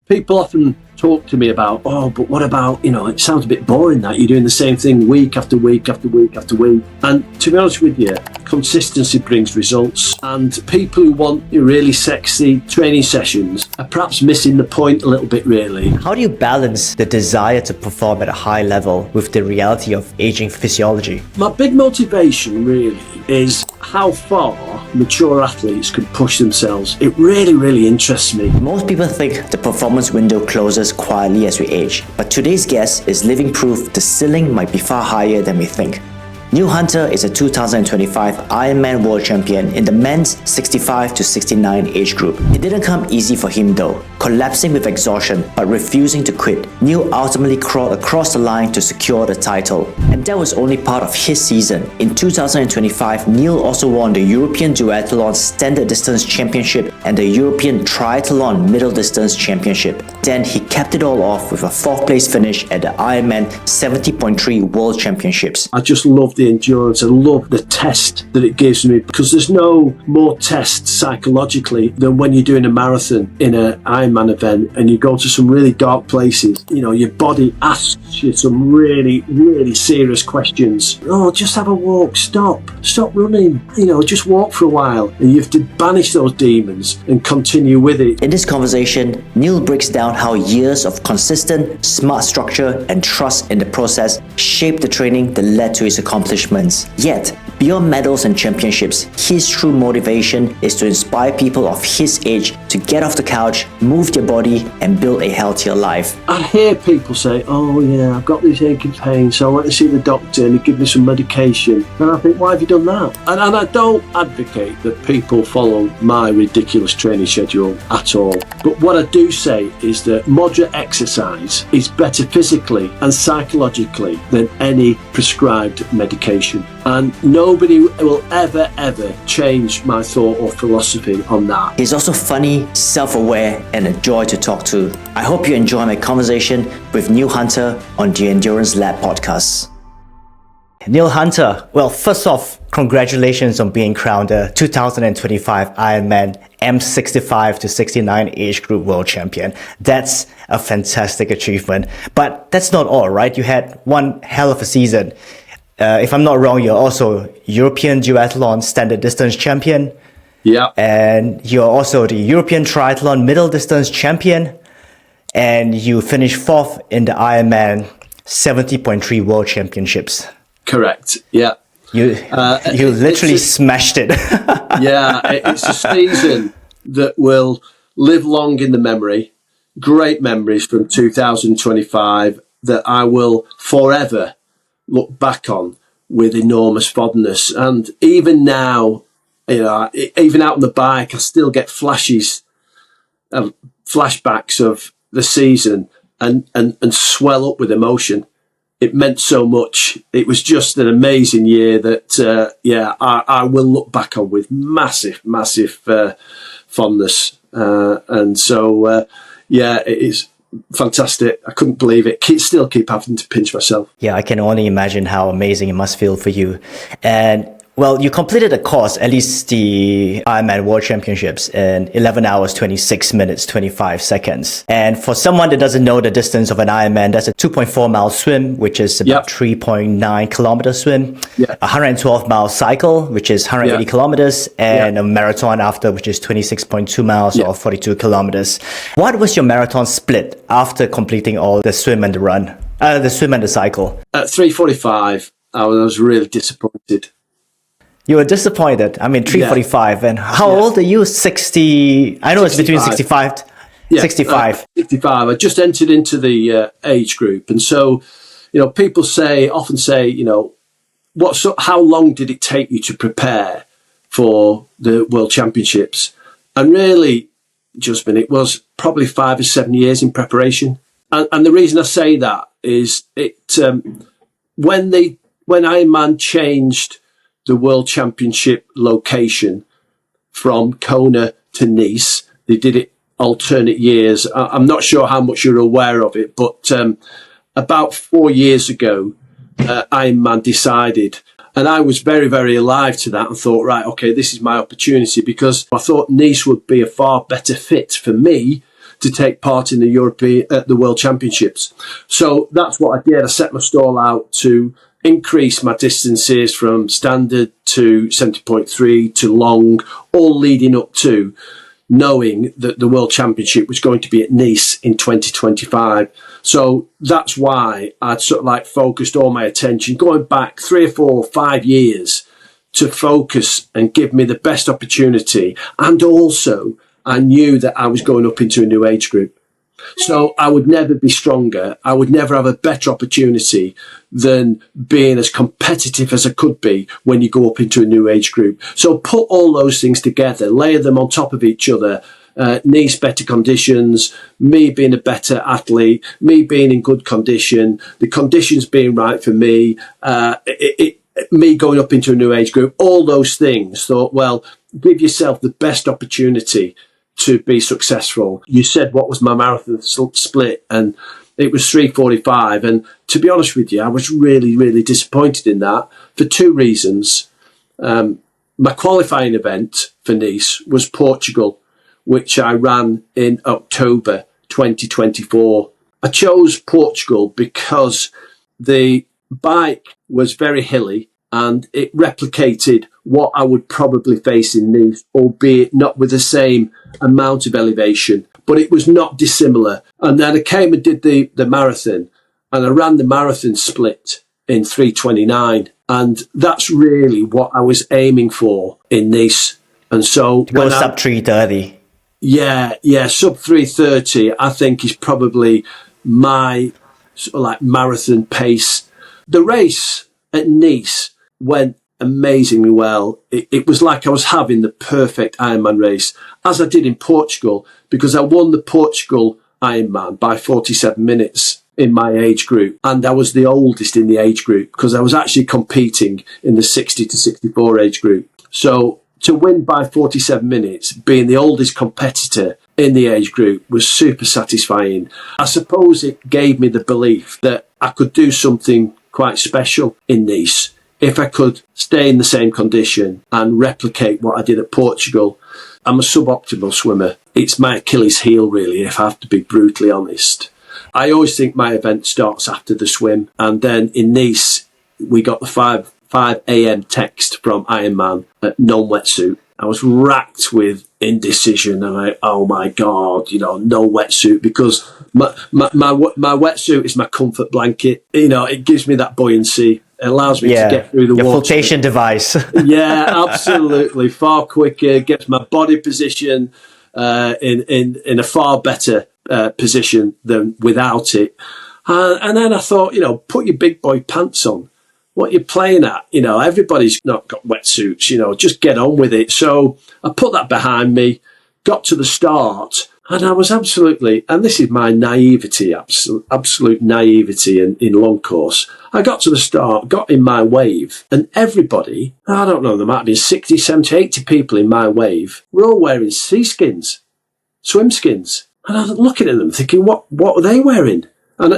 People often talk to me about, oh, but what about, it sounds a bit boring that you're doing the same thing week after week after week after week. And to be honest with you, consistency brings results. And people who want really sexy training sessions are perhaps missing the point a little bit, really. How do you balance the desire to perform at a high level with the reality of aging physiology? My big motivation really is how far mature athletes can push themselves. It really, really interests me. Most people think the performance window closes quietly as we age, but today's guest is living proof the ceiling might be far higher than we think. Neil Hunter is a 2025 Ironman World Champion in the men's 65 to 69 age group. It didn't come easy for him though, collapsing with exhaustion but refusing to quit. Neil ultimately crawled across the line to secure the title. And that was only part of his season. In 2025, Neil also won the European Duathlon Standard Distance Championship and the European Triathlon Middle Distance Championship. Then he capped it all off with a 4th place finish at the Ironman 70.3 World Championships. I just love the endurance. I love the test that it gives me, because there's no more test psychologically than when you're doing a marathon in an Ironman event and you go to some really dark places. Your body asks you some really, really serious questions. Oh, just have a walk. Stop running. Just walk for a while. And you have to banish those demons and continue with it. In this conversation, Neil breaks down how years of consistent, smart structure and trust in the process shaped the training that led to his accomplishments. Yet, beyond medals and championships, his true motivation is to inspire people of his age to get off the couch, move their body, and build a healthier life. I hear people say, oh yeah, I've got this aching pain, so I went to see the doctor and he gave me some medication. And I think, why have you done that? And I don't advocate that people follow my ridiculous training schedule at all. But what I do say is that moderate exercise is better physically and psychologically than any prescribed medication. And nobody will ever change my thought or philosophy on that. He's also funny, self-aware, and a joy to talk to. I hope you enjoy my conversation with Neil Hunter on the Endurance Lab podcast. Neil Hunter, well, first off, congratulations on being crowned the 2025 Ironman M65 to 69 age group world champion. That's a fantastic achievement. But that's not all, right? You had one hell of a season. If I'm not wrong, you're also European Duathlon Standard Distance Champion. Yeah. And you're also the European Triathlon Middle Distance Champion. And you finished 4th in the Ironman 70.3 World Championships. Correct. Yeah. You literally smashed it. Yeah. It's a season that will live long in the memory. Great memories from 2025 that I will forever look back on with enormous fondness. And even now, even out on the bike, I still get flashbacks of the season and swell up with emotion. It meant so much. It was just an amazing year that, I will look back on with massive fondness. It is fantastic. I couldn't believe it. Still keep having to pinch myself. Yeah, I can only imagine how amazing it must feel for you. And well, you completed the course, at least the Ironman World Championships, in 11 hours, 26 minutes, 25 seconds. And for someone that doesn't know the distance of an Ironman, that's a 2.4 mile swim, which is about 3.9 kilometer swim, 112 mile cycle, which is 180 kilometers, and a marathon after, which is 26.2 miles or 42 kilometers. What was your marathon split after completing all the swim and the run, the swim and the cycle? At 3:45, I was really disappointed. You were disappointed. I mean, 3:45. And how old are you? 60? I know 65. It's between 65. 65. 65. I just entered into the age group. And so, people often say, how long did it take you to prepare for the World Championships? And really, Justin, it was probably 5 or 7 years in preparation. And the reason I say that is when Ironman changed the World Championship location from Kona to Nice, they did it alternate years. I'm not sure how much you're aware of it, but about 4 years ago, Ironman decided, and I was very, very alive to that and thought, right, okay, this is my opportunity, because I thought Nice would be a far better fit for me to take part in the the World Championships. So that's what I did. I set my stall out to increase my distances from standard to 70.3 to long, all leading up to knowing that the World Championship was going to be at Nice in 2025. So that's why I'd sort of like focused all my attention going back 3 or 4 or 5 years to focus and give me the best opportunity. And also I knew that I was going up into a new age group. So I would never be stronger. I would never have a better opportunity than being as competitive as I could be when you go up into a new age group. So put all those things together, layer them on top of each other. Nice, better conditions, me being a better athlete, me being in good condition, the conditions being right for me, me going up into a new age group, all those things. Thought, well, give yourself the best opportunity to be successful. You said what was my marathon split, and it was 3:45. And to be honest with you, I was really, really disappointed in that for 2 reasons. My qualifying event for Nice was Portugal, which I ran in October 2024. I chose Portugal because the bike was very hilly and it replicated what I would probably face in Nice, albeit not with the same amount of elevation, but it was not dissimilar. And then I came and did the marathon, and I ran the marathon split in 3:29. And that's really what I was aiming for in Nice. And so to go sub 3:30. Yeah, sub 3:30, I think is probably my sort of like marathon pace. The race at Nice went amazingly well. It was like I was having the perfect Ironman race, as I did in Portugal, because I won the Portugal Ironman by 47 minutes in my age group, and I was the oldest in the age group because I was actually competing in the 60 to 64 age group. So to win by 47 minutes, being the oldest competitor in the age group, was super satisfying. I suppose it gave me the belief that I could do something quite special in Nice if I could stay in the same condition and replicate what I did at Portugal. I'm a suboptimal swimmer. It's my Achilles heel, really, if I have to be brutally honest. I always think my event starts after the swim. And then in Nice, we got the 5 a.m. text from Ironman at non-wetsuit. I was racked with indecision. And oh my God, no wetsuit, because my wetsuit is my comfort blanket. It gives me that buoyancy. It allows me to get through the water. Your flotation device. Yeah, absolutely. Far quicker, gets my body position in a far better position than without it. And then I thought, put your big boy pants on. What you're playing at, everybody's not got wetsuits, just get on with it. So I put that behind me, got to the start, and I was absolutely, and this is my naivety, absolute naivety in long course. I got to the start, got in my wave, and everybody, I don't know, there might be 60, 70, 80 people in my wave, were all wearing sea skins, swim skins. And I was looking at them thinking, what are they wearing? And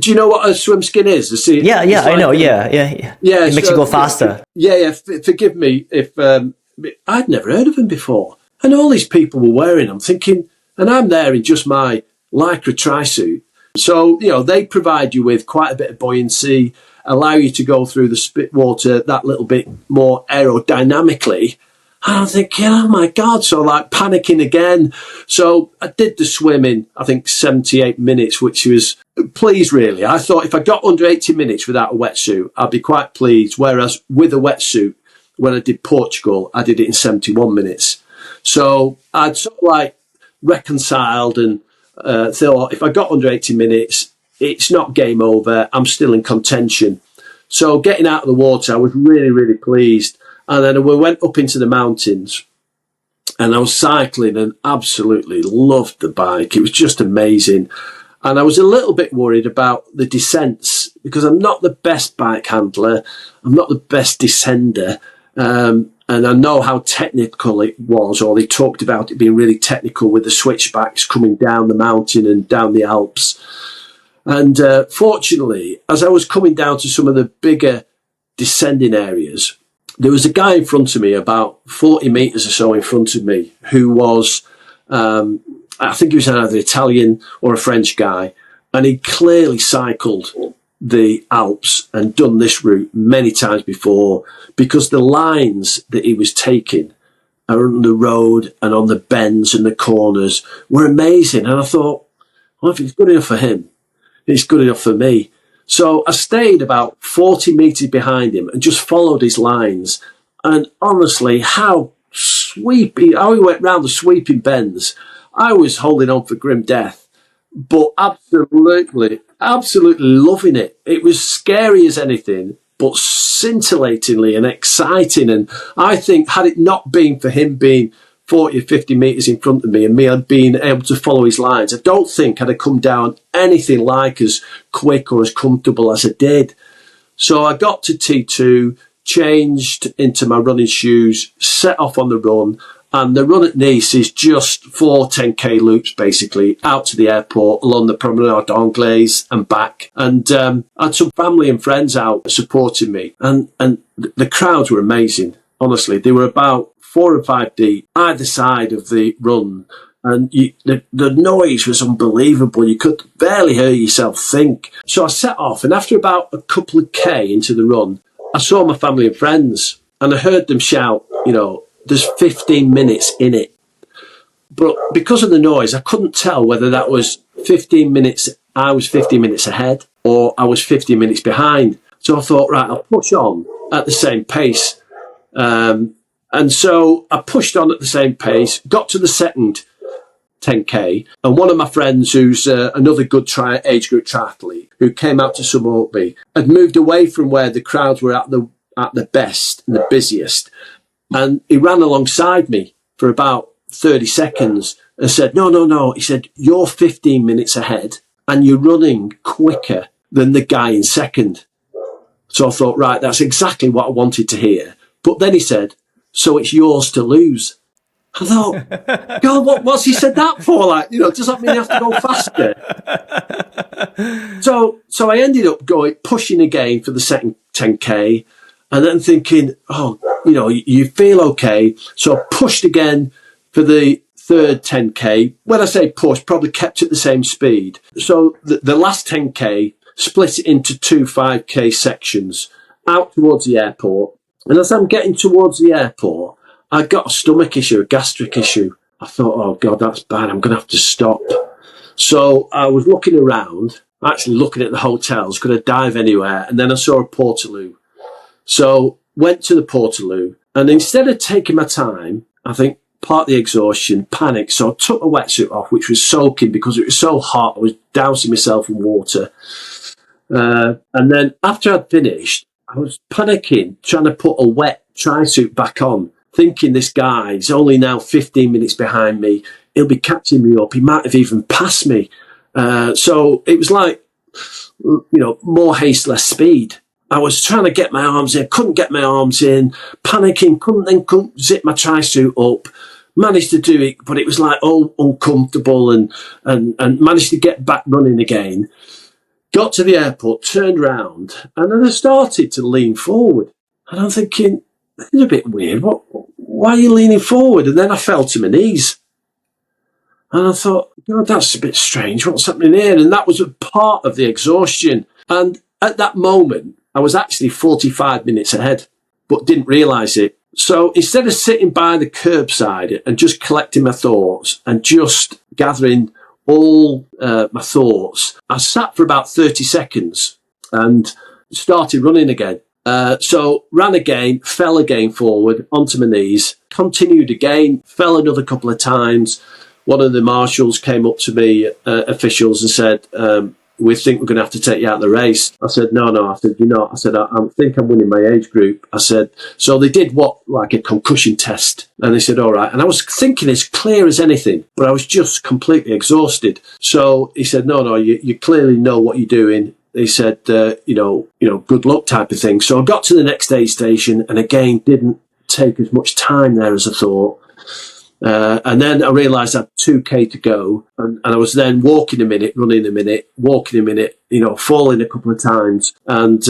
do you know what a swim skin is? Yeah, I know. Yeah. It makes you go faster. Yeah. Forgive me if I'd never heard of them before, and all these people were wearing them. Thinking, and I'm there in just my lycra tri-suit. So they provide you with quite a bit of buoyancy, allow you to go through the spit water that little bit more aerodynamically. And I'm thinking, oh my God, so like panicking again. So I did the swim in, I think, 78 minutes, which was pleased, really. I thought if I got under 80 minutes without a wetsuit, I'd be quite pleased. Whereas with a wetsuit, when I did Portugal, I did it in 71 minutes. So I'd sort of like reconciled and thought if I got under 80 minutes, it's not game over. I'm still in contention. So getting out of the water, I was really, really pleased. And then we went up into the mountains and I was cycling and absolutely loved the bike. It was just amazing. And I was a little bit worried about the descents because I'm not the best bike handler. I'm not the best descender. And I know how technical it was, or they talked about it being really technical with the switchbacks coming down the mountain and down the Alps. And fortunately, as I was coming down to some of the bigger descending areas, there was a guy in front of me, about 40 metres or so in front of me, who was I think he was either Italian or a French guy, and he clearly cycled the Alps and done this route many times before, because the lines that he was taking on the road and on the bends and the corners were amazing. And I thought, well, if it's good enough for him, it's good enough for me. So I stayed about 40 metres behind him and just followed his lines. And honestly, how he went round the sweeping bends. I was holding on for grim death, but absolutely loving it. It was scary as anything, but scintillatingly and exciting. And I think had it not been for him being 40 or 50 metres in front of me and me being able to follow his lines, I don't think I'd have come down anything like as quick or as comfortable as I did. So I got to T2, changed into my running shoes, set off on the run. And the run at Nice is just 4 10K loops, basically, out to the airport, along the Promenade d'Anglaise and back. And I had some family and friends out supporting me. And the crowds were amazing, honestly. They were about 4 or 5 deep, either side of the run. And the noise was unbelievable. You could barely hear yourself think. So I set off, and after about a couple of K into the run, I saw my family and friends, and I heard them shout, there's 15 minutes in it. But because of the noise, I couldn't tell whether that was 15 minutes, I was 15 minutes ahead, or I was 15 minutes behind. So I thought, right, I'll push on at the same pace. And so I pushed on at the same pace, got to the second 10K, and one of my friends, who's another good age group triathlete, who came out to support me, had moved away from where the crowds were at the best and the busiest. And he ran alongside me for about 30 seconds and said, no. He said, you're 15 minutes ahead and you're running quicker than the guy in second. So I thought, right, that's exactly what I wanted to hear. But then he said, so it's yours to lose. I thought, God, what's he said that for? Does that mean you have to go faster? So I ended up pushing again for the second 10K. And then thinking, you feel okay. So I pushed again for the third 10K. When I say push, probably kept at the same speed. So the last 10K split it into 2 5K sections out towards the airport. And as I'm getting towards the airport, I got a stomach issue, a gastric issue. I thought, oh God, that's bad. I'm going to have to stop. So I was looking around, actually looking at the hotels, could I dive anywhere? And then I saw a Portaloo. So went to the Portaloo, and instead of taking my time, I think part of the exhaustion, panic. So I took my wetsuit off, which was soaking because it was so hot. I was dousing myself in water. And then after I'd finished, I was panicking, trying to put a wet tri-suit back on, thinking this guy's only now 15 minutes behind me. He'll be catching me up. He might have even passed me. So it was like, more haste, less speed. I was trying to get my arms in, couldn't get my arms in, panicking, couldn't zip my tri-suit up, managed to do it, but it was like all uncomfortable and managed to get back running again. Got to the airport, turned round, and then I started to lean forward. And I'm thinking, this is a bit weird. Why are you leaning forward? And then I fell to my knees. And I thought, God, that's a bit strange. What's happening here? And that was a part of the exhaustion. And at that moment, I was actually 45 minutes ahead, but didn't realise it. So instead of sitting by the curbside and just collecting my thoughts and just gathering all my thoughts, I sat for about 30 seconds and started running again. So ran again, fell again forward onto my knees, continued again, fell another couple of times. One of the marshals came up to me, officials, and said, we think we're going to have to take you out of the race. I said, no. I said, you're not. I said, I think I'm winning my age group. I said, so they did like a concussion test. And they said, all right. And I was thinking as clear as anything, but I was just completely exhausted. So he said, no, you clearly know what you're doing. He said, good luck type of thing. So I got to the next aid station and again, didn't take as much time there as I thought. And then I realised I had 2K to go, and I was then walking a minute, running a minute, walking a minute, falling a couple of times. And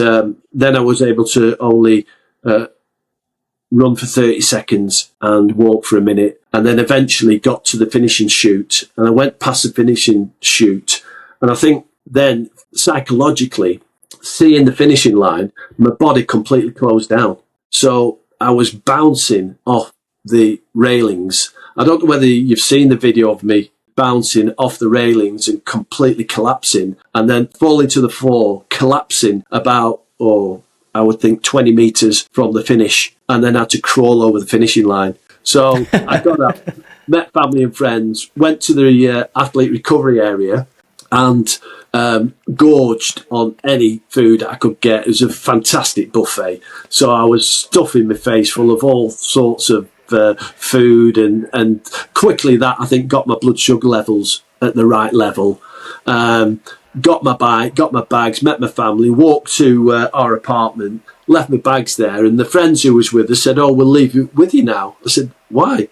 then I was able to only run for 30 seconds and walk for a minute. and then eventually got to the finishing chute. And I went past the finishing chute, and I think then psychologically, seeing the finishing line, my body completely closed down. So I was bouncing off the railings. I don't know whether you've seen the video of me bouncing off the railings and completely collapsing, and then falling to the floor, collapsing about, I would think 20 metres from the finish, and then had to crawl over the finishing line. So I got up, met family and friends, went to the athlete recovery area, and gorged on any food I could get. It was a fantastic buffet. So I was stuffing my face full of all sorts of food, and quickly that, I think, got my blood sugar levels at the right level. Got my bike, got my bags, met my family, walked to our apartment, left my bags there, and the friends who was with us said, "Oh, we'll leave you with you now." I said, "Why?"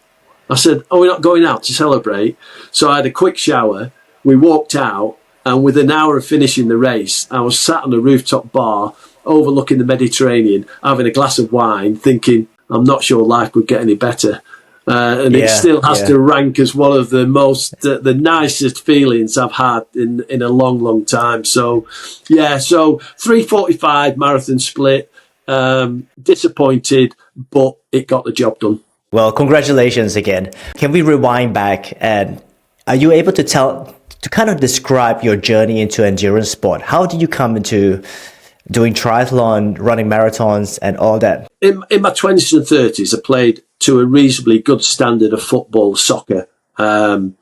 I said, "Oh, we're not going out to celebrate." So I had a quick shower, we walked out, and within an hour of finishing the race, I was sat on a rooftop bar overlooking the Mediterranean, having a glass of wine, thinking, I'm not sure life could get any better. And it still has to rank as one of the most, the nicest feelings I've had in a long, long time. So, so 3:45 marathon split, disappointed, but it got the job done. Well, congratulations again. Can we rewind back, and are you able to kind of describe your journey into endurance sport? How did you come into doing triathlon, running marathons, and all that? In my 20s and 30s, I played to a reasonably good standard of football, soccer. And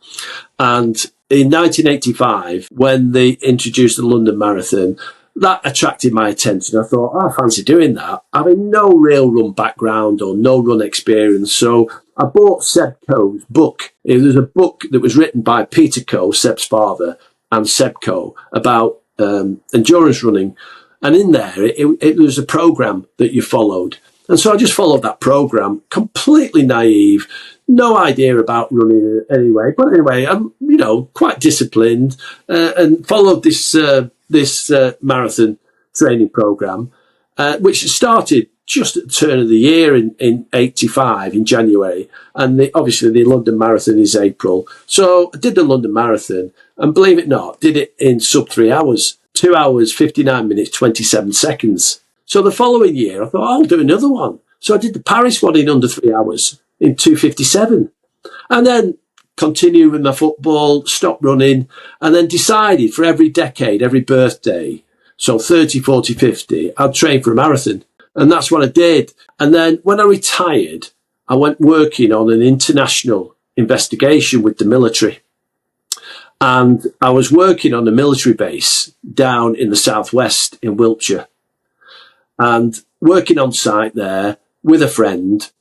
in 1985, when they introduced the London Marathon, that attracted my attention. I thought, I fancy doing that. Having no real run background or no run experience. So I bought Seb Coe's book. It was a book that was written by Peter Coe, Seb's father, and Seb Coe about endurance running. And in there, it was a program that you followed. And so I just followed that program, completely naive, no idea about running anyway. But anyway, I'm, quite disciplined, and followed this marathon training program, which started just at the turn of the year in 85, in January. And obviously the London Marathon is April. So I did the London Marathon, and believe it or not, did it in sub 3 hours. 2 hours, 59 minutes, 27 seconds. So the following year, I thought, I'll do another one. So I did the Paris one in under 3 hours, in 2:57. And then continued with my football, stopped running, and then decided for every decade, every birthday, so 30, 40, 50, I'd train for a marathon. And that's what I did. And then when I retired, I went working on an international investigation with the military. And I was working on a military base down in the southwest in Wiltshire, and working on site there with a friend.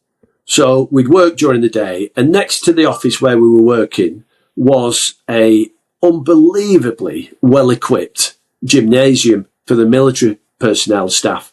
So we'd work during the day, and next to the office where we were working was a unbelievably well-equipped gymnasium for the military personnel staff.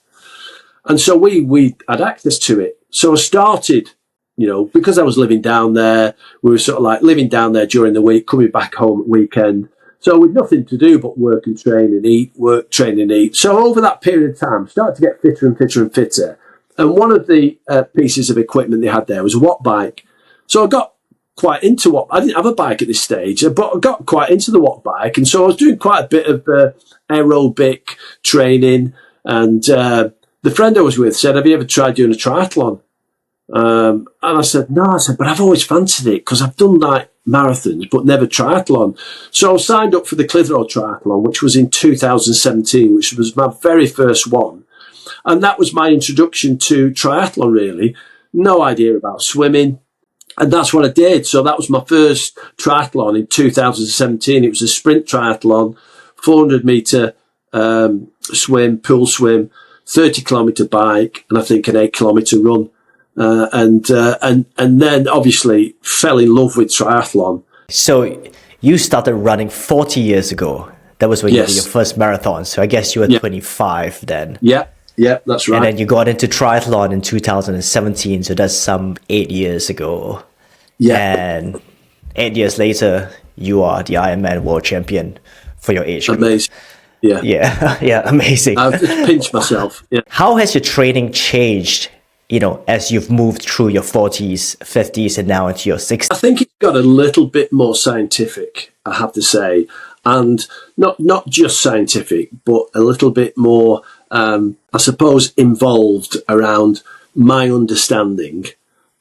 And so we had access to it. So I started, because I was living down there, we were sort of like living down there during the week, coming back home at weekend. So with nothing to do but work and train and eat, work, train and eat. So over that period of time, I started to get fitter and fitter and fitter. And one of the pieces of equipment they had there was a watt bike. So I got quite into watt. I didn't have a bike at this stage, but I got quite into the watt bike. And so I was doing quite a bit of aerobic training. And the friend I was with said, have you ever tried doing a triathlon? And I said, no, but I've always fancied it because I've done like marathons, but never triathlon. So I signed up for the Clitheroe Triathlon, which was in 2017, which was my very first one. And that was my introduction to triathlon, really. No idea about swimming. And that's what I did. So that was my first triathlon in 2017. It was a sprint triathlon, 400 metre swim, pool swim, 30 kilometre bike, and I think an 8 kilometre run. And then obviously fell in love with triathlon. So you started running 40 years ago. That was when you did your first marathon. So I guess you were 25 then. Yeah, that's right. And then you got into triathlon in 2017. So that's some 8 years ago. Yeah. And 8 years later, you are the Ironman World Champion for your age group. Amazing. Yeah. Yeah, amazing. I've just pinched myself. Yeah. How has your training changed as you've moved through your 40s, 50s, and now into your 60s? I think it's got a little bit more scientific, I have to say, and not just scientific, but a little bit more, I suppose, involved around my understanding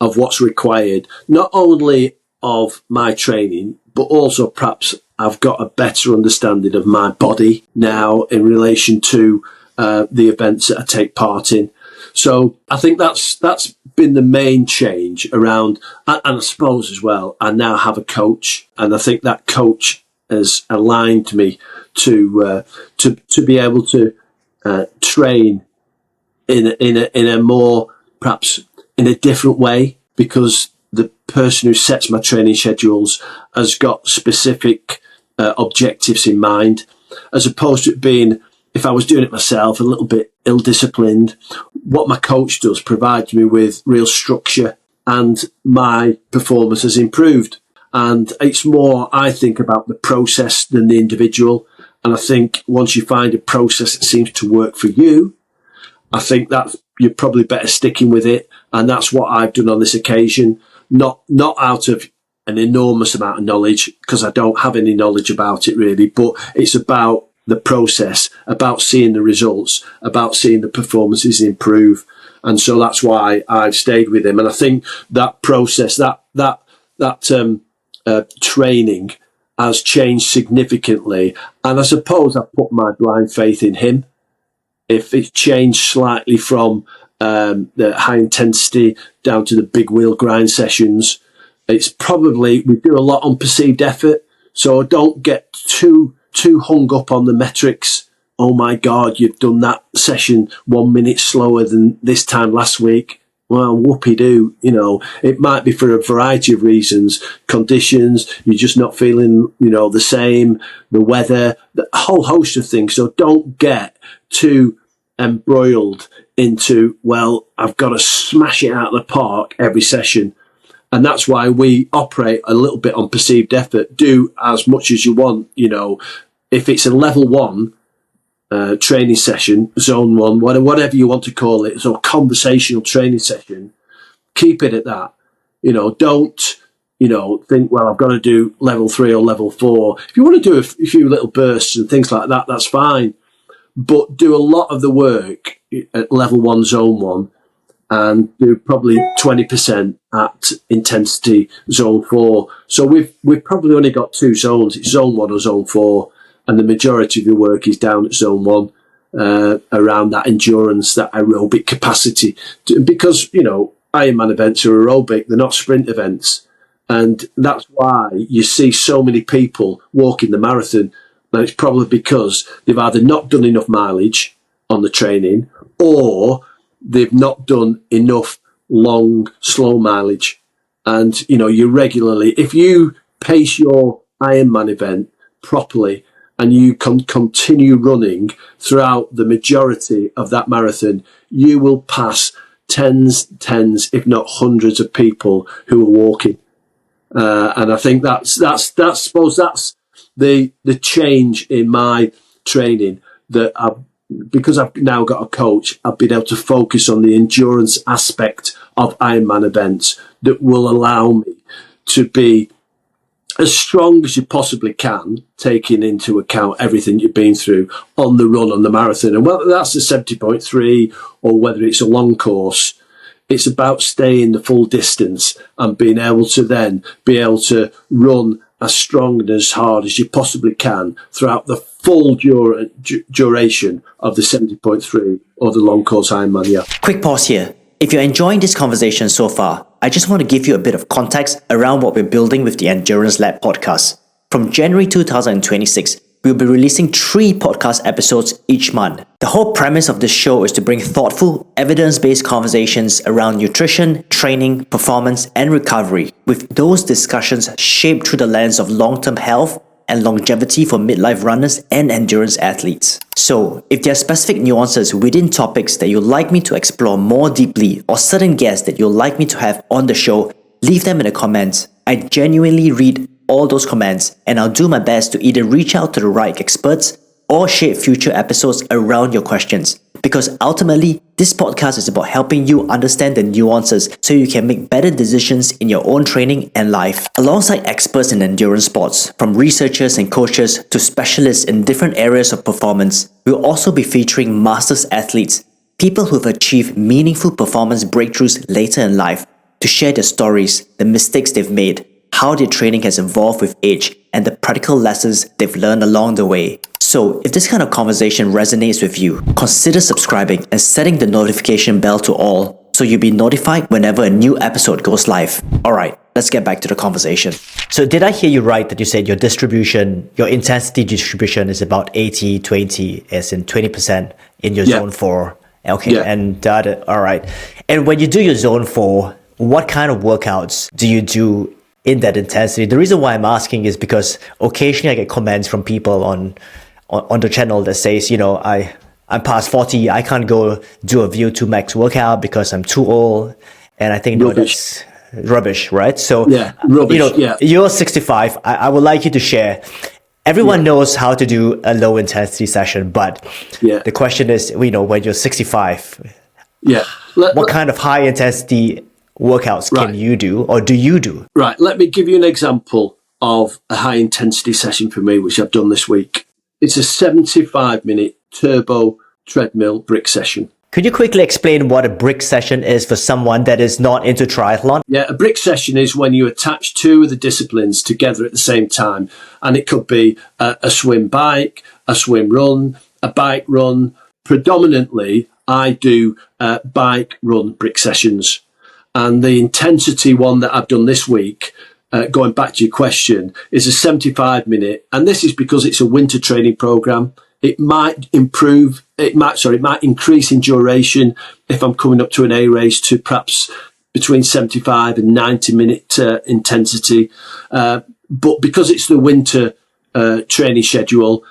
of what's required, not only of my training, but also perhaps I've got a better understanding of my body now in relation to the events that I take part in. So I think that's been the main change around, and I suppose as well, I now have a coach, and I think that coach has aligned me to be able to train in a more, perhaps in a different way, because the person who sets my training schedules has got specific objectives in mind, as opposed to it being, if I was doing it myself, a little bit ill-disciplined. What my coach does provides me with real structure, and my performance has improved. And it's more, I think, about the process than the individual. And I think once you find a process that seems to work for you, I think that you're probably better sticking with it. And that's what I've done on this occasion, not out of an enormous amount of knowledge, because I don't have any knowledge about it really, but it's about the process, about seeing the results, about seeing the performances improve. And so that's why I've stayed with him. And I think that process, that training has changed significantly. And I suppose I put my blind faith in him. If it's changed slightly from the high intensity down to the big wheel grind sessions, it's probably, we do a lot on perceived effort. So don't get too hung up on the metrics. Oh my God, you've done that session 1 minute slower than this time last week. Well, whoopee-doo, it might be for a variety of reasons, conditions, you're just not feeling, the same, the weather, a whole host of things. So don't get too embroiled into, well, I've got to smash it out of the park every session. And that's why we operate a little bit on perceived effort. Do as much as you want, if it's a level 1 training session, zone 1, whatever you want to call it, so conversational training session, keep it at that. Don't, think, well, I've got to do level 3 or level 4. If you want to do a few little bursts and things like that, that's fine. But do a lot of the work at level 1, zone 1, and do probably 20% at intensity zone 4. So we've probably only got 2 zones. It's zone 1 or zone 4. And the majority of the work is down at zone 1, around that endurance, that aerobic capacity. Because, Ironman events are aerobic, they're not sprint events. And that's why you see so many people walking the marathon. And it's probably because they've either not done enough mileage on the training, or they've not done enough long, slow mileage. And, you regularly, if you pace your Ironman event properly, and you can continue running throughout the majority of that marathon, you will pass tens, if not hundreds of people who are walking. And I think that's the change in my training, that because I've now got a coach, I've been able to focus on the endurance aspect of Ironman events that will allow me to be as strong as you possibly can, taking into account everything you've been through on the run, on the marathon. And whether that's a 70.3 or whether it's a long course, it's about staying the full distance and being able to run as strong and as hard as you possibly can throughout the full duration of the 70.3 or the long course Ironman. Yeah. Quick pause here. If you're enjoying this conversation so far, I just want to give you a bit of context around what we're building with the Endurance Lab podcast. From January 2026, we'll be releasing 3 podcast episodes each month. The whole premise of this show is to bring thoughtful, evidence-based conversations around nutrition, training, performance, and recovery, with those discussions shaped through the lens of long-term health and longevity for midlife runners and endurance athletes. So, if there are specific nuances within topics that you'd like me to explore more deeply, or certain guests that you'd like me to have on the show, leave them in the comments. I genuinely read all those comments, and I'll do my best to either reach out to the right experts or shape future episodes around your questions. Because ultimately, This podcast is about helping you understand the nuances so you can make better decisions in your own training and life. Alongside experts in endurance sports, from researchers and coaches to specialists in different areas of performance, we'll also be featuring masters athletes, people who've achieved meaningful performance breakthroughs later in life, to share their stories, the mistakes they've made, how their training has evolved with age, and the practical lessons they've learned along the way. So, if this kind of conversation resonates with you, consider subscribing and setting the notification bell to all so you'll be notified whenever a new episode goes live. Alright, let's get back to the conversation. So, did I hear you right that you said your distribution, your intensity distribution is about 80-20, as in 20% in your zone 4? Okay, and alright. And when you do your zone 4, what kind of workouts do you do in that intensity? The reason why I'm asking is because occasionally I get comments from people on the channel that says, I'm past 40, I can't go do a VO2 max workout because I'm too old. And I think that's rubbish, right? So, you're 65. I would like you to share. Everyone knows how to do a low intensity session, but the question is, when you're 65, what kind of high intensity workouts can you do, or do you do? Right, let me give you an example of a high intensity session for me, which I've done this week. It's a 75-minute turbo treadmill brick session. Could you quickly explain what a brick session is for someone that is not into triathlon? Yeah, a brick session is when you attach two of the disciplines together at the same time. And it could be a swim bike, a swim run, a bike run. Predominantly, I do bike run brick sessions. And the intensity one that I've done this week, going back to your question, is a 75-minute. And this is because it's a winter training program. It might increase in duration if I'm coming up to an A race to perhaps between 75 and 90-minute intensity. But because it's the winter training schedule,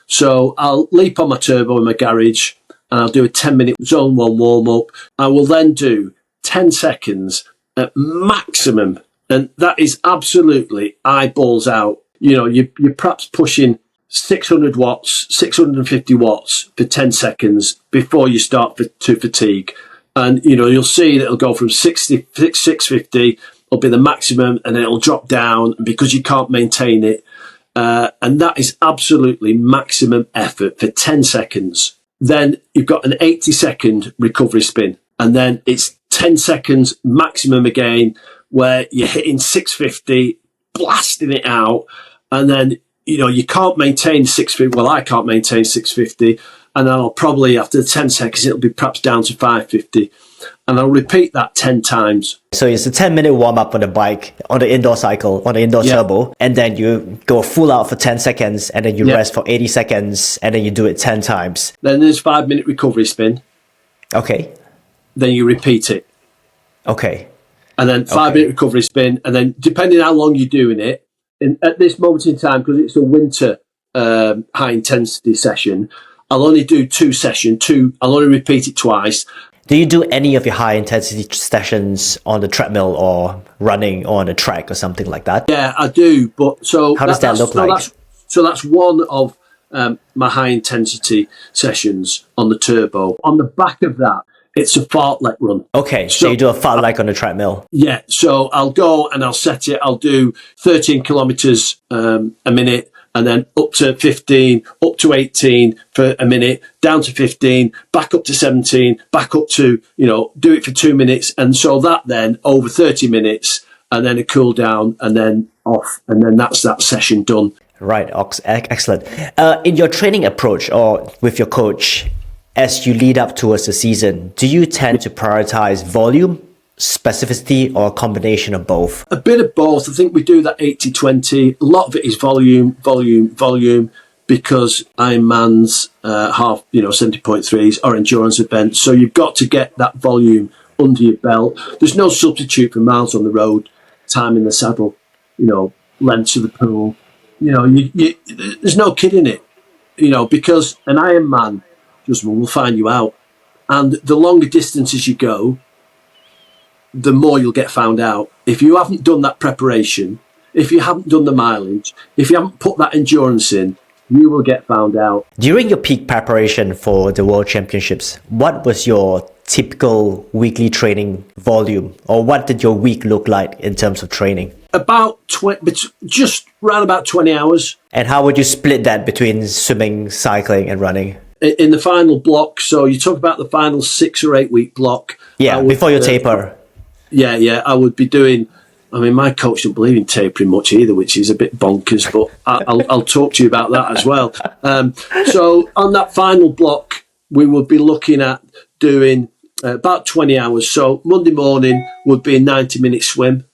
so I'll leap on my turbo in my garage and I'll do a 10-minute zone 1 warm-up. I will then do 10 seconds at maximum. And that is absolutely eyeballs out. You're perhaps pushing 600 watts, 650 watts for 10 seconds before you start to fatigue. And, you'll see that it'll go from 650, will be the maximum, and then it'll drop down because you can't maintain it. And that is absolutely maximum effort for 10 seconds. Then you've got an 80-second recovery spin. And then it's 10 seconds maximum again, where you're hitting 650, blasting it out. And then, you can't maintain 650. Well, I can't maintain 650. And then I'll probably, after 10 seconds, it'll be perhaps down to 550. And I'll repeat that 10 times. So it's a 10-minute warm-up on the bike, on the indoor cycle, on the indoor turbo. And then you go full out for 10 seconds, and then you rest for 80 seconds, and then you do it 10 times. Then there's 5-minute recovery spin. Okay. Then you repeat it. Okay. And then 5-minute recovery spin. And then depending how long you're doing it, at this moment in time, because it's a winter high intensity session, I'll only do I'll only repeat it twice. Do you do any of your high intensity sessions on the treadmill or running on a track or something like that? Yeah, I do. But how does that look like? That's one of my high intensity sessions on the turbo. On the back of that, it's a fartlek run. Okay, so you do a fartlek on the treadmill. Yeah, so I'll go and I'll set it. I'll do 13 kilometers a minute, and then up to 15, up to 18 for a minute, down to 15, back up to 17, back up to, do it for 2 minutes. And so that then over 30 minutes, and then a cool down, and then off. And then that's that session done. Right, excellent. In your training approach or with your coach, as you lead up towards the season, do you tend to prioritize volume, specificity, or a combination of both? A bit of both. I think we do that 80-20. A lot of it is volume, because Ironman's 70.3s are endurance events. So you've got to get that volume under your belt. There's no substitute for miles on the road, time in the saddle, lengths of the pool. There's no kidding it, because an Ironman just will find you out. And the longer distances you go, the more you'll get found out. If you haven't done that preparation, if you haven't done the mileage, if you haven't put that endurance in, you will get found out. During your peak preparation for the World Championships, what was your typical weekly training volume, or what did your week look like in terms of training? Just around about 20 hours. And how would you split that between swimming, cycling, and running? In the final block, so you talk about the final 6 or 8 week block. Yeah, before your taper. Yeah, I would be doing. I mean, my coach doesn't believe in tapering much either, which is a bit bonkers, but I'll talk to you about that as well. So on that final block, we would be looking at doing about 20 hours. So Monday morning would be a 90-minute swim.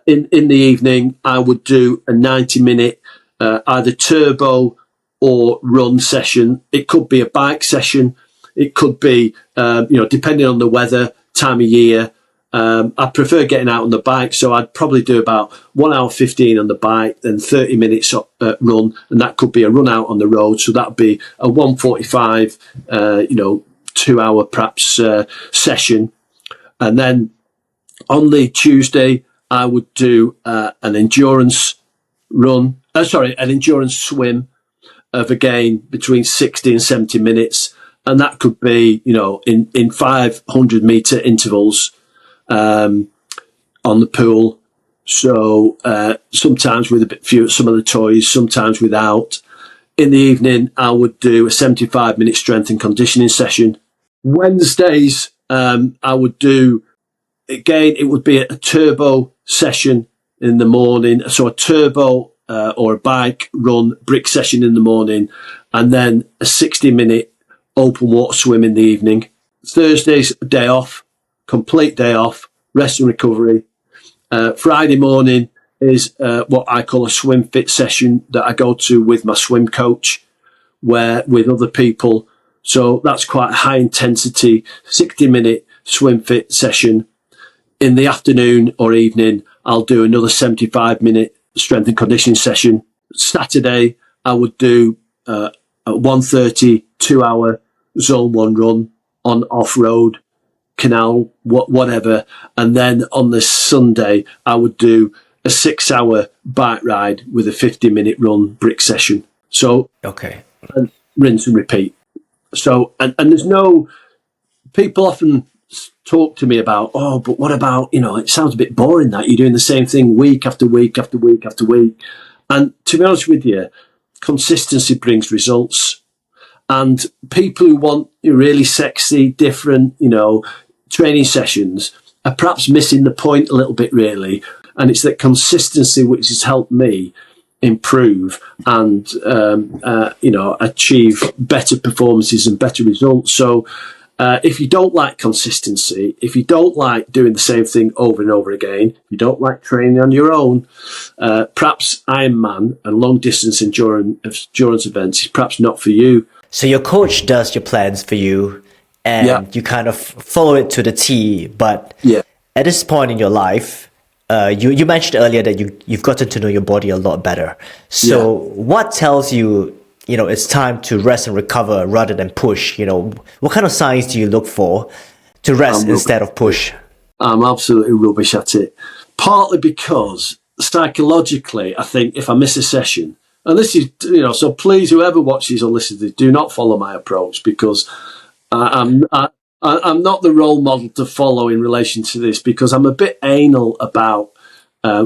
In the evening, I would do a 90-minute either turbo or run session. It could be a bike session. It could be, depending on the weather, time of year. I prefer getting out on the bike, so I'd probably do about 1 hour 15 on the bike, then 30 minutes run, and that could be a run out on the road. So that'd be a 1:45, 2 hour perhaps session, and then on the Tuesday I would do an endurance swim of again between 60 and 70 minutes, and that could be in 500 meter intervals. On the pool, so sometimes with a bit few some of the toys, sometimes without. In the evening, I would do a 75-minute strength and conditioning session. Wednesdays, I would do, again, it would be a turbo session in the morning, so a turbo or a bike run brick session in the morning, and then a 60-minute open water swim in the evening. Thursdays, a day off. Complete day off, rest and recovery. Friday morning is what I call a swim fit session that I go to with my swim coach, where with other people. So that's quite a high intensity, 60-minute swim fit session. In the afternoon or evening, I'll do another 75-minute strength and conditioning session. Saturday, I would do a 1:30, 2 hour zone 1 run on off-road, canal, whatever. And then on the Sunday, I would do a 6 hour bike ride with a 50-minute run brick session. So, okay. And rinse and repeat. So, and there's no, people often talk to me about, but what about, it sounds a bit boring that you're doing the same thing week after week after week after week. And to be honest with you, consistency brings results. And people who want really sexy, different, training sessions are perhaps missing the point a little bit, really. And it's that consistency which has helped me improve and, achieve better performances and better results. So if you don't like consistency, if you don't like doing the same thing over and over again, you don't like training on your own, perhaps Ironman and long distance endurance events is perhaps not for you. So your coach does your plans for you, and you kind of follow it to the T. But at this point in your life, you mentioned earlier that you've gotten to know your body a lot better. So what tells you, it's time to rest and recover rather than push? What kind of signs do you look for to rest instead of push? I'm absolutely rubbish at it. Partly because psychologically, I think if I miss a session, and this is, so please, whoever watches or listens to this, do not follow my approach, because I'm not the role model to follow in relation to this, because I'm a bit anal about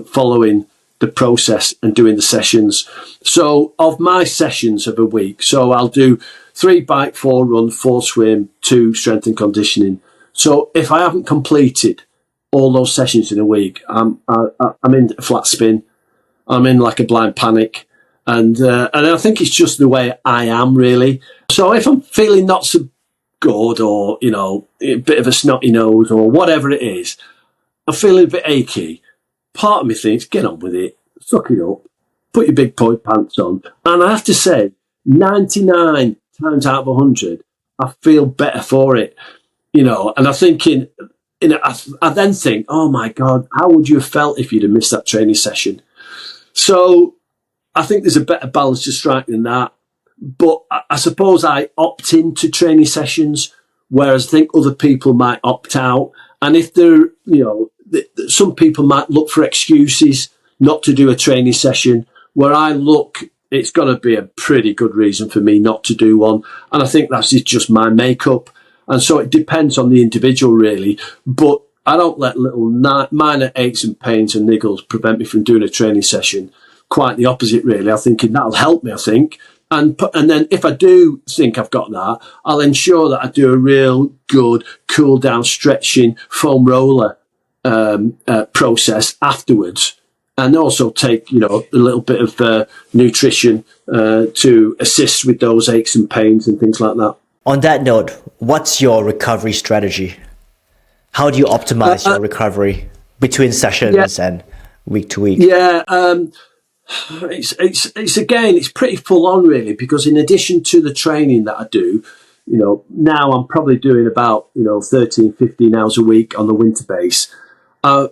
following the process and doing the sessions. So of my sessions of a week, so I'll do 3 bike, 4 run, 4 swim, 2 strength and conditioning. So if I haven't completed all those sessions in a week, I'm in a flat spin. I'm in like a blind panic. And I think it's just the way I am, really. So if I'm feeling not so good, or, a bit of a snotty nose or whatever it is, I'm feeling a bit achy, part of me thinks, get on with it, suck it up, put your big boy pants on. And I have to say, 99 times out of 100, I feel better for it, and I'm thinking, I then think, oh my God, how would you have felt if you'd have missed that training session? So I think there's a better balance to strike than that. But I suppose I opt into training sessions, whereas I think other people might opt out. And if they're, some people might look for excuses not to do a training session. Where I look, it's got to be a pretty good reason for me not to do one. And I think that's just my makeup. And so it depends on the individual, really. But I don't let little minor aches and pains and niggles prevent me from doing a training session. Quite the opposite, really. I'm thinking that'll help me, I think. And then if I do think I've got that, I'll ensure that I do a real good cool down stretching foam roller process afterwards. And also take, a little bit of nutrition to assist with those aches and pains and things like that. On that note, what's your recovery strategy? How do you optimize your recovery between sessions and week to week? Yeah, it's pretty full on, really, because in addition to the training that I do, now I'm probably doing about 13, 15 hours a week on the winter base. You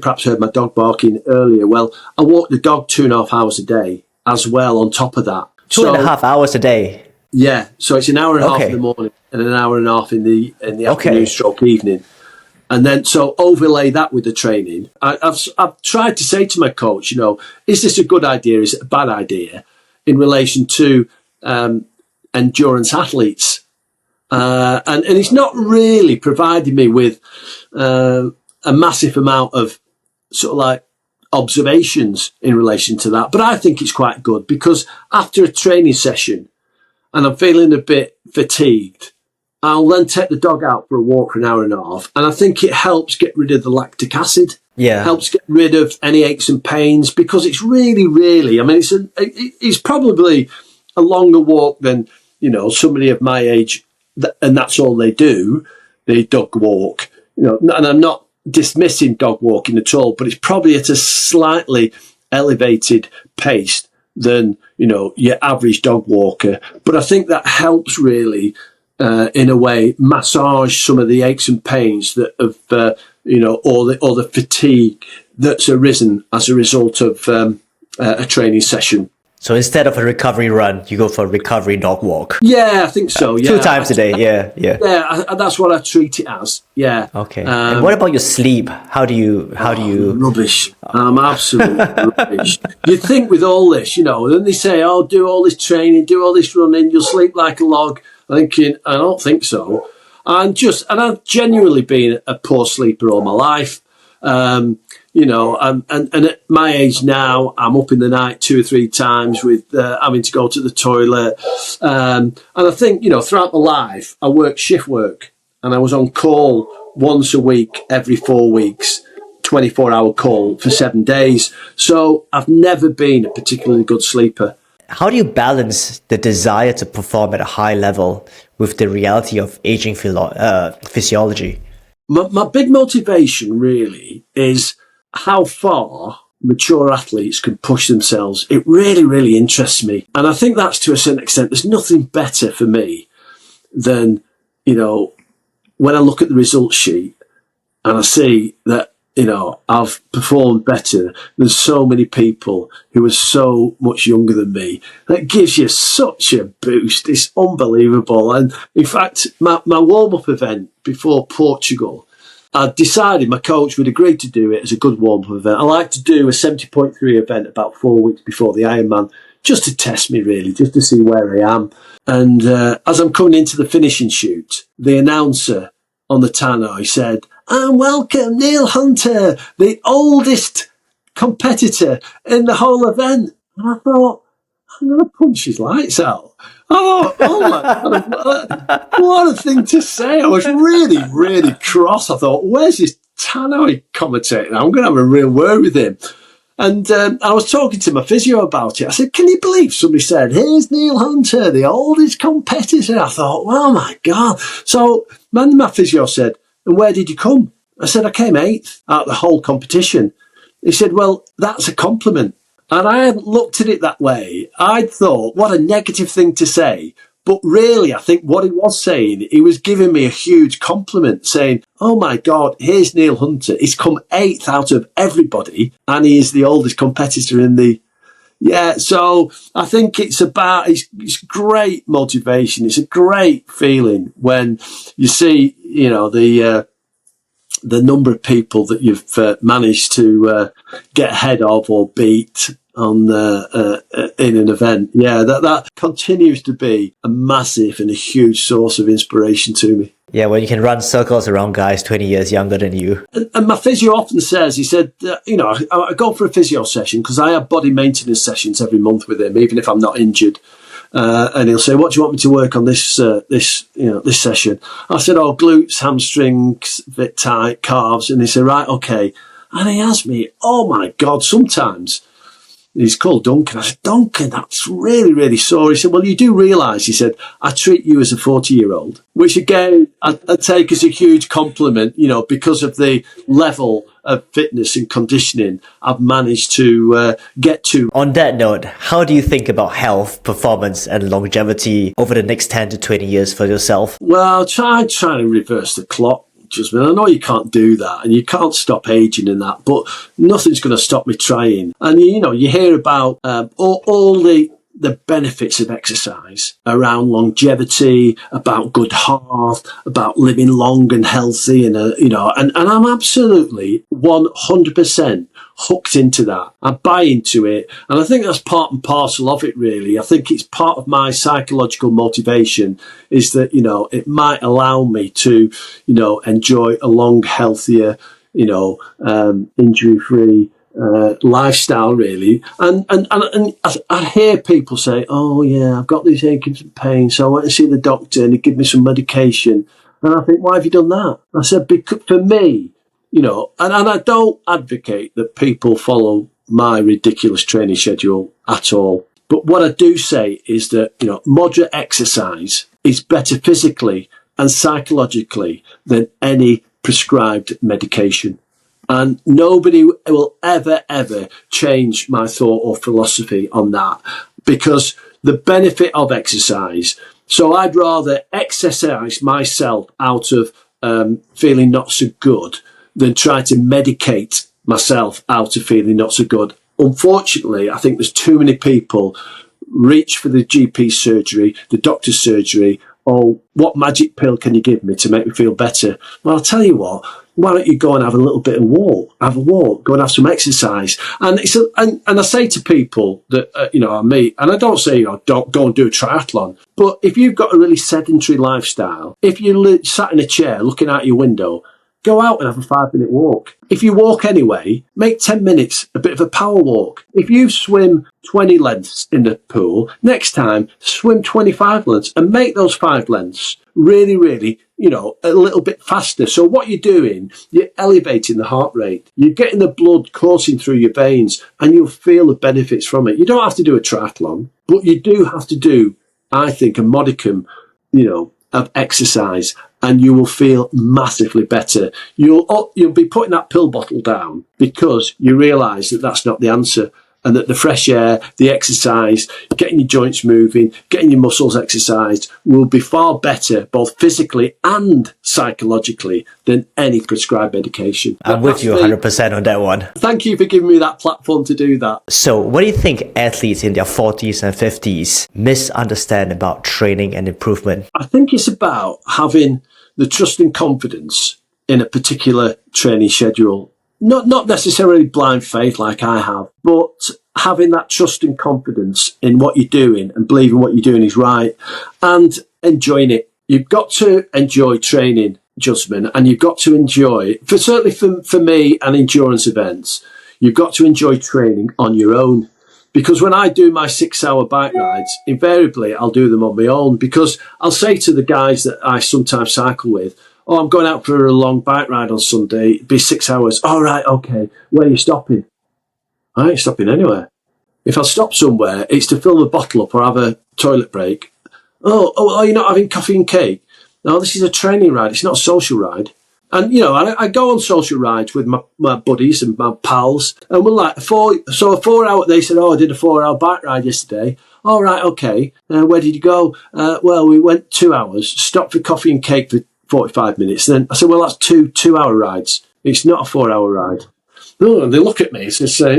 perhaps heard my dog barking earlier. Well, I walk the dog 2.5 hours a day as well on top of that. 2.5 hours a day? Yeah. So it's an hour and a half in the morning and an hour and a half in the afternoon stroke evening. And then, so overlay that with the training. I've tried to say to my coach, is this a good idea? Is it a bad idea in relation to endurance athletes? And he's not really provided me with a massive amount of sort of like observations in relation to that. But I think it's quite good because after a training session and I'm feeling a bit fatigued, I'll then take the dog out for a walk for an hour and a half. And I think it helps get rid of the lactic acid. Yeah. Helps get rid of any aches and pains because it's really, really, it's probably a longer walk than, somebody of my age. And that's all they do. They dog walk, and I'm not dismissing dog walking at all, but it's probably at a slightly elevated pace than, your average dog walker. But I think that helps really, in a way, massage some of the aches and pains that have, or the fatigue that's arisen as a result of a training session. So instead of a recovery run, you go for a recovery dog walk. Yeah, I think so. Yeah, 2 times a day. Yeah. Yeah, that's what I treat it as. Yeah. Okay. And what about your sleep? How do you? Rubbish. I'm absolutely rubbish. You'd think with all this, then they say, "Oh, do all this training, do all this running, you'll sleep like a log." I'm thinking, I don't think so. And I've genuinely been a poor sleeper all my life. And at my age now, I'm up in the night 2 or 3 times with having to go to the toilet. And I think, throughout my life, I worked shift work and I was on call once a week, every 4 weeks, 24-hour call for 7 days. So I've never been a particularly good sleeper. How do you balance the desire to perform at a high level with the reality of aging physiology? My big motivation really is how far mature athletes can push themselves. It really, really interests me. And I think that's to a certain extent, there's nothing better for me than, when I look at the results sheet and I see that, I've performed better than so many people who are so much younger than me. That gives you such a boost. It's unbelievable. And in fact, my warm-up event before Portugal, I decided my coach would agree to do it as a good warm-up event. I like to do a 70.3 event about 4 weeks before the Ironman, just to test me really, just to see where I am. And as I'm coming into the finishing chute, the announcer on the tannoy said, "And welcome Neil Hunter, the oldest competitor in the whole event." And I thought, I'm going to punch his lights out. Oh my God, what a thing to say. I was really, really cross. I thought, where's this tannoy commentator? I'm going to have a real word with him. And I was talking to my physio about it. I said, can you believe somebody said, "Here's Neil Hunter, the oldest competitor"? I thought, oh my God. So my physio said, "And where did you come?" I said, "I came 8th out of the whole competition." He said, "Well, that's a compliment." And I hadn't looked at it that way. I'd thought, what a negative thing to say. But really, I think what he was saying, he was giving me a huge compliment, saying, "Oh my God, here's Neil Hunter. He's come 8th out of everybody, and he is the oldest competitor in the..." Yeah, so I think it's great motivation. It's a great feeling when you see, the number of people that you've managed to get ahead of or beat. in an event. Yeah, that continues to be a massive and a huge source of inspiration to me. Yeah, when you can run circles around guys 20 years younger than you. And my physio often says, he said, I go for a physio session because I have body maintenance sessions every month with him, even if I'm not injured. And he'll say, what do you want me to work on this session? I said, glutes, hamstrings, a bit tight, calves. And he said, right, okay. And he asked me, oh my God, sometimes. He's called Duncan. I said, Duncan, that's really, really sore. He said, well, you do realise, he said, I treat you as a 40-year-old, which again, I take as a huge compliment, because of the level of fitness and conditioning I've managed to get to. On that note, how do you think about health, performance and longevity over the next 10 to 20 years for yourself? Well, trying to reverse the clock. I know you can't do that and you can't stop aging in that, but nothing's going to stop me trying. And, you hear about all the benefits of exercise around longevity, about good heart, about living long and healthy. And I'm absolutely 100% hooked into that. I buy into it. And I think that's part and parcel of it, really. I think it's part of my psychological motivation is that, it might allow me to, enjoy a long, healthier, injury-free lifestyle, really. And I hear people say, oh, yeah, I've got these aches and pains, so I went to see the doctor and he gave me some medication. And I think, why have you done that? I said, because for me, and I don't advocate that people follow my ridiculous training schedule at all. But what I do say is that, moderate exercise is better physically and psychologically than any prescribed medication. And nobody will ever, ever change my thought or philosophy on that, because the benefit of exercise. So I'd rather exercise myself out of feeling not so good than try to medicate myself out of feeling not so good. Unfortunately, I think there's too many people reach for the GP surgery, the doctor's surgery. Oh, what magic pill can you give me to make me feel better? Well, I'll tell you what, why don't you go and have a little bit of have a walk, go and have some exercise. And and I say to people that, I meet, and I don't say, don't go and do a triathlon, but if you've got a really sedentary lifestyle, if you sat in a chair looking out your window, go out and have a 5-minute walk. If you walk anyway, make 10 minutes a bit of a power walk. If you swim 20 lengths in the pool, next time swim 25 lengths and make those 5 lengths really, really, a little bit faster. So what you're doing, you're elevating the heart rate. You're getting the blood coursing through your veins and you'll feel the benefits from it. You don't have to do a triathlon, but you do have to do, I think, a modicum, of exercise, and you will feel massively better. You'll be putting that pill bottle down because you realise that that's not the answer, and that the fresh air, the exercise, getting your joints moving, getting your muscles exercised will be far better, both physically and psychologically, than any prescribed medication. I'm with you 100% on that one. Thank you for giving me that platform to do that. So what do you think athletes in their 40s and 50s misunderstand about training and improvement? I think it's about having the trust and confidence in a particular training schedule. Not necessarily blind faith like I have, but having that trust and confidence in what you're doing and believing what you're doing is right and enjoying it. You've got to enjoy training, Justin, and you've got to enjoy, certainly for me and endurance events, you've got to enjoy training on your own. Because when I do my 6-hour bike rides, invariably I'll do them on my own, because I'll say to the guys that I sometimes cycle with, oh, I'm going out for a long bike ride on Sunday. It'd be 6 hours. All right, okay. Where are you stopping? I ain't stopping anywhere. If I stop somewhere, it's to fill the bottle up or have a toilet break. Oh, you're not having coffee and cake? No, this is a training ride. It's not a social ride. And, I go on social rides with my buddies and my pals. And we're like, a 4-hour, they said, I did a 4-hour bike ride yesterday. All right, okay. Where did you go? Well, we went 2 hours, stopped for coffee and cake for 45 minutes. Then I said, well, that's 2-hour rides. It's not a 4-hour ride. Oh, and they look at me and say,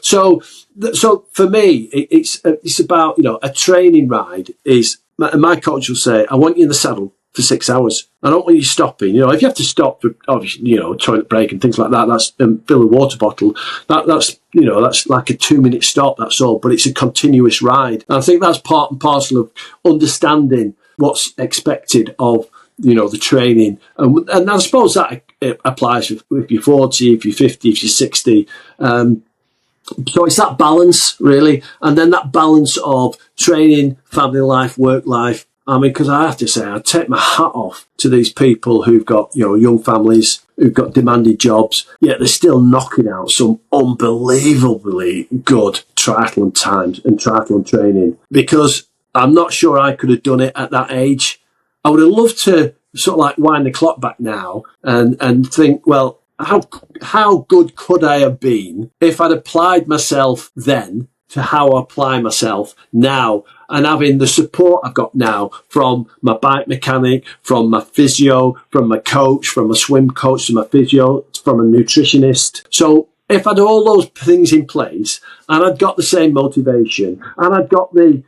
So for me, it's about, a training ride is, my coach will say, I want you in the saddle for 6 hours. I don't want you stopping. If you have to stop for, obviously, toilet break and things like that, that's fill a water bottle. That's like a 2-minute stop. That's all. But it's a continuous ride. And I think that's part and parcel of understanding what's expected of the training, and I suppose that it applies if you're 40, if you're 50, if you're 60. So it's that balance, really, and then that balance of training, family life, work life. Because I have to say, I take my hat off to these people who've got, young families, who've got demanding jobs, yet they're still knocking out some unbelievably good triathlon times and triathlon training. Because I'm not sure I could have done it at that age. I would have loved to sort of like wind the clock back now and think, well, how good could I have been if I'd applied myself then to how I apply myself now, and having the support I've got now from my bike mechanic, from my physio, from my coach, from my swim coach to my physio, from a nutritionist. So if I'd all those things in place and I'd got the same motivation and I'd got the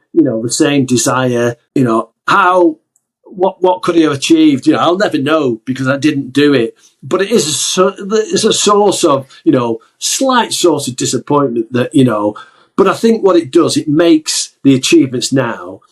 same desire, what could I have achieved? I'll never know because I didn't do it. But it is a source of, slight source of disappointment that, but I think what it does, it makes the achievements now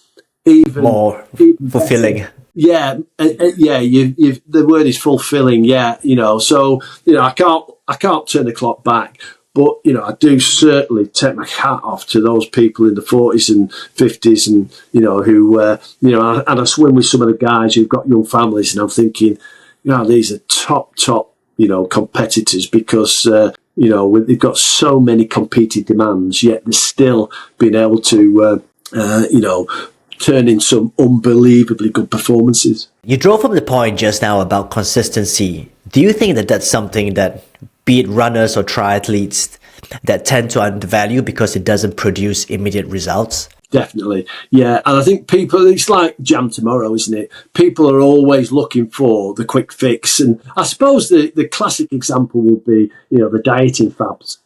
even more fulfilling. Better. Yeah. The word is fulfilling. Yeah. So, I can't turn the clock back. But, I do certainly take my hat off to those people in the 40s and 50s and, who, and I swim with some of the guys who've got young families, and I'm thinking, these are top, competitors because, they've got so many competing demands, yet they're still being able to, turn in some unbelievably good performances. You drove from the point just now about consistency. Do you think that that's something that, be it runners or triathletes, that tend to undervalue because it doesn't produce immediate results? Definitely. Yeah. And I think people, it's like jam tomorrow, isn't it? People are always looking for the quick fix. And I suppose the classic example would be, the dieting fads.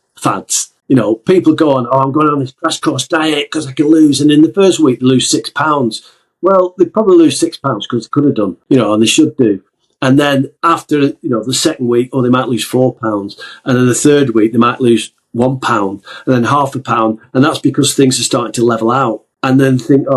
People go on, I'm going on this crash course diet because I can lose. And in the first week, they lose 6 pounds. Well, they probably lose 6 pounds because they could have done, and they should do. And then after, the second week, they might lose 4 pounds. And then the third week, they might lose 1 pound and then half a pound. And that's because things are starting to level out. And then think,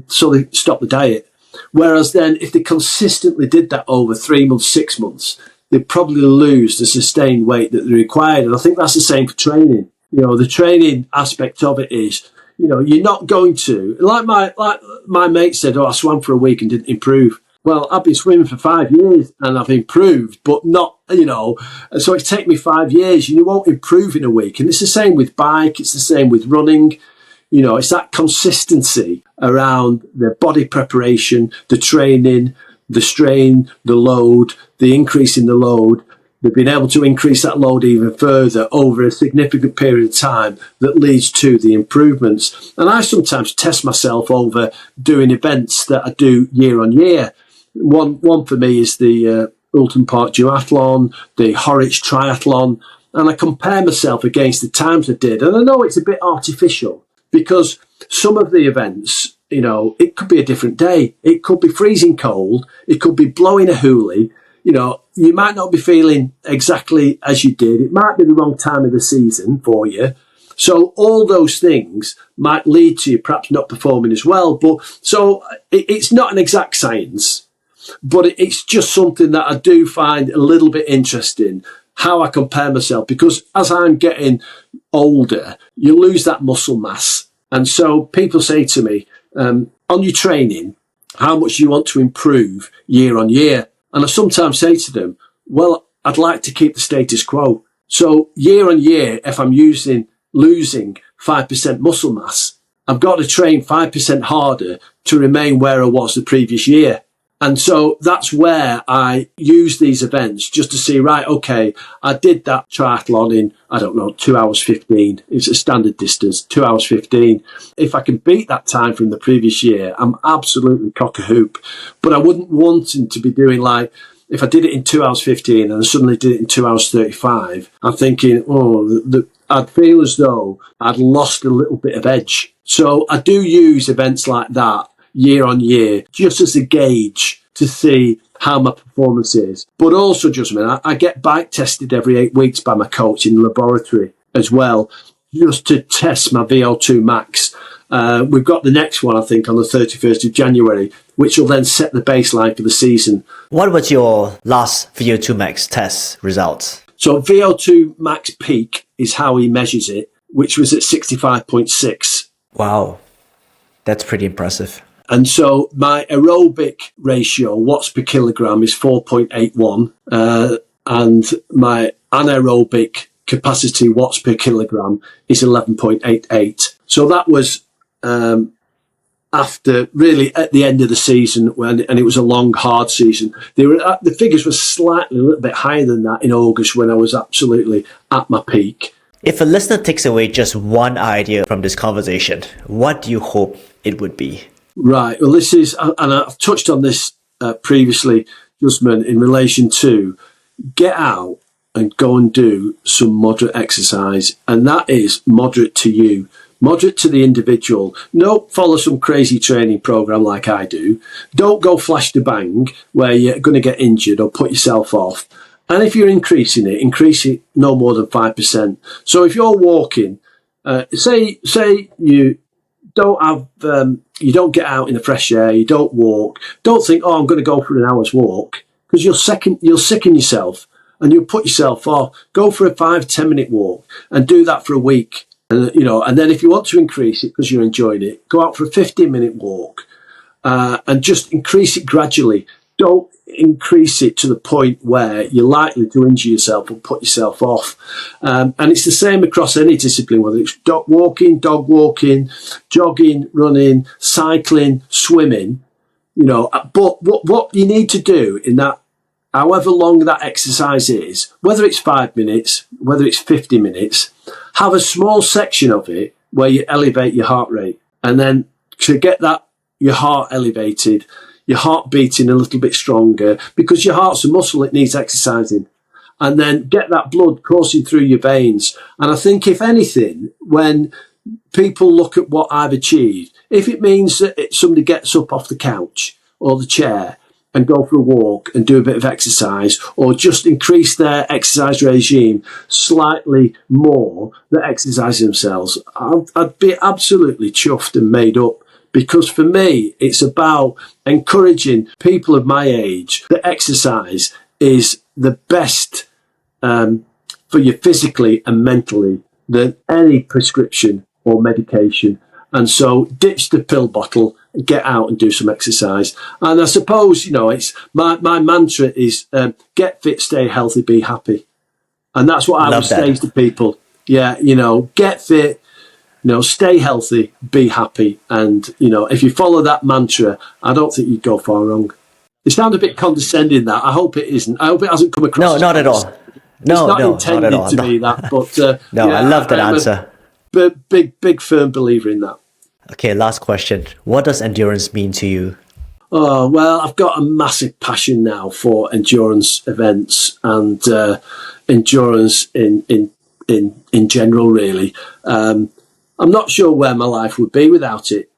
so they stop the diet. Whereas then if they consistently did that over 3 months, 6 months, they'd probably lose the sustained weight that they required. And I think that's the same for training. The training aspect of it is, you're not going to, like my mate said, I swam for a week and didn't improve. Well, I've been swimming for 5 years and I've improved, but not, so it's taken me 5 years. You won't improve in a week. And it's the same with bike. It's the same with running. It's that consistency around the body preparation, the training, the strain, the load, the increase in the load. They've been able to increase that load even further over a significant period of time that leads to the improvements. And I sometimes test myself over doing events that I do year on year. One for me is the Ulton Park Duathlon, the Horwich Triathlon, and I compare myself against the times I did. And I know it's a bit artificial because some of the events, it could be a different day. It could be freezing cold. It could be blowing a hoolie. You might not be feeling exactly as you did. It might be the wrong time of the season for you. So all those things might lead to you perhaps not performing as well. But so it's not an exact science. But it's just something that I do find a little bit interesting, how I compare myself, because as I'm getting older, you lose that muscle mass. And so people say to me, on your training, how much do you want to improve year on year? And I sometimes say to them, well, I'd like to keep the status quo. So year on year, if I'm losing 5% muscle mass, I've got to train 5% harder to remain where I was the previous year. And so that's where I use these events just to see, right, okay, I did that triathlon in, 2 hours 15. It's a standard distance, 2 hours 15. If I can beat that time from the previous year, I'm absolutely cock-a-hoop. But I wouldn't want him to be doing like, if I did it in 2 hours 15 and I suddenly did it in 2 hours 35, I'm thinking, I'd feel as though I'd lost a little bit of edge. So I do use events like that year on year, just as a gauge to see how my performance is. But also, I get bike tested every 8 weeks by my coach in the laboratory as well, just to test my VO2 max. We've got the next one, I think, on the 31st of January, which will then set the baseline for the season. What was your last VO2 max test results? So VO2 max peak is how he measures it, which was at 65.6. Wow, that's pretty impressive. And so my aerobic ratio, watts per kilogram, is 4.81. And my anaerobic capacity, watts per kilogram, is 11.88. So that was after really at the end of the season, and it was a long, hard season. The figures were slightly a little bit higher than that in August when I was absolutely at my peak. If a listener takes away just one idea from this conversation, what do you hope it would be? Right. Well, this is, and I've touched on this previously, Jusman, in relation to get out and go and do some moderate exercise. And that is moderate to you, moderate to the individual. Don't follow some crazy training program like I do. Don't go flash to bang where you're going to get injured or put yourself off. And if you're increase it no more than 5%. So if you're walking, say you don't have, you don't get out in the fresh air, you don't walk, don't think, oh, I'm going to go for an hour's walk, because you'll sicken yourself and you'll put yourself off. Go for a 5-10 minute walk and do that for a week. And, and then if you want to increase it because you're enjoying it, go out for a 15-minute walk and just increase it gradually. Don't increase it to the point where you're likely to injure yourself or put yourself off. And it's the same across any discipline, whether it's dog walking, jogging, running, cycling, swimming, but what you need to do in that, however long that exercise is, whether it's 5 minutes, whether it's 50 minutes, have a small section of it where you elevate your heart rate. And then to get your heart elevated, your heart beating a little bit stronger, because your heart's a muscle, it needs exercising. And then get that blood coursing through your veins. And I think, if anything, when people look at what I've achieved, if it means that somebody gets up off the couch or the chair and go for a walk and do a bit of exercise, or just increase their exercise regime slightly more, that exercise themselves, I'd be absolutely chuffed and made up. Because for me, it's about encouraging people of my age that exercise is the best for you physically and mentally than any prescription or medication. And so ditch the pill bottle, get out and do some exercise. And I suppose, it's my mantra is get fit, stay healthy, be happy. And that's what I would say to people. Yeah, get fit, stay healthy, be happy. And, if you follow that mantra, I don't think you'd go far wrong. It sounds a bit condescending, that. I hope it isn't. I hope it hasn't come across. No, not at all. No, it's not intended not at all. to be that. But, no, I love that answer. But big, firm believer in that. Okay, last question. What does endurance mean to you? Oh, well, I've got a massive passion now for endurance events and endurance in general, really. I'm not sure where my life would be without it,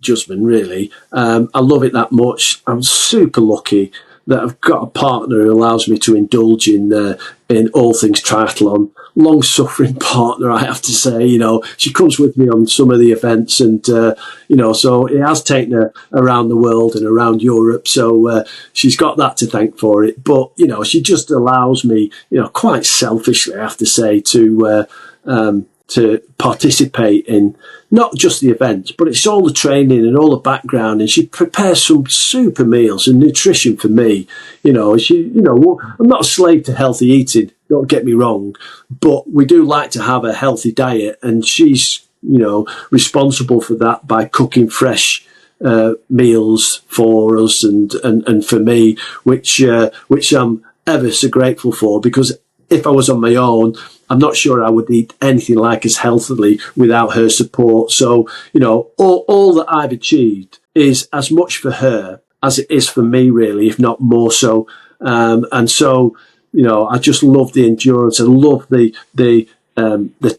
Jusman, really. I love it that much. I'm super lucky that I've got a partner who allows me to indulge in all things triathlon. Long-suffering partner, I have to say. She comes with me on some of the events, and so it has taken her around the world and around Europe. So she's got that to thank for it. But she just allows me, quite selfishly, I have to say, to participate in not just the events, but it's all the training and all the background. And she prepares some super meals and nutrition for me. I'm not a slave to healthy eating, don't get me wrong, but we do like to have a healthy diet, and she's, responsible for that by cooking fresh meals for us and for me, which I'm ever so grateful for, because if I was on my own, I'm not sure I would eat anything like as healthily without her support. So, all that I've achieved is as much for her as it is for me, really, if not more so. And so, I just love the endurance. I love the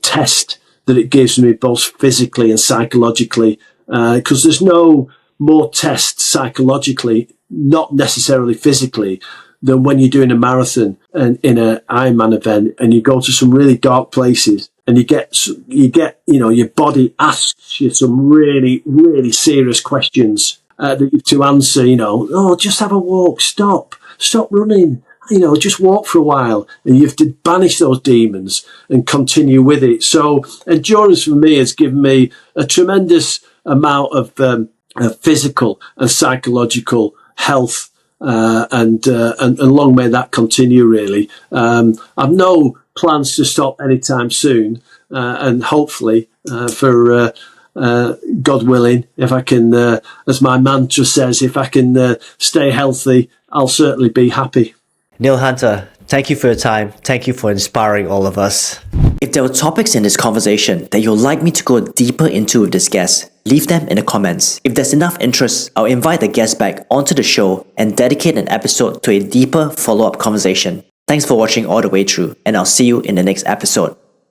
test that it gives me, both physically and psychologically, because there's no more test psychologically not necessarily physically, than when you're doing a marathon and in an Ironman event, and you go to some really dark places, and you get, your body asks you some really, really serious questions that you have to answer. Oh, just have a walk, stop running. Just walk for a while, and you have to banish those demons and continue with it. So endurance for me has given me a tremendous amount of physical and psychological health. And long may that continue, really. I've no plans to stop anytime soon. And hopefully, for God willing, if I can, as my mantra says, if I can stay healthy, I'll certainly be happy. Neil Hunter, thank you for your time. Thank you for inspiring all of us. If there were topics in this conversation that you'd like me to go deeper into with this guest, leave them in the comments. If there's enough interest, I'll invite the guest back onto the show and dedicate an episode to a deeper follow-up conversation. Thanks for watching all the way through, and I'll see you in the next episode.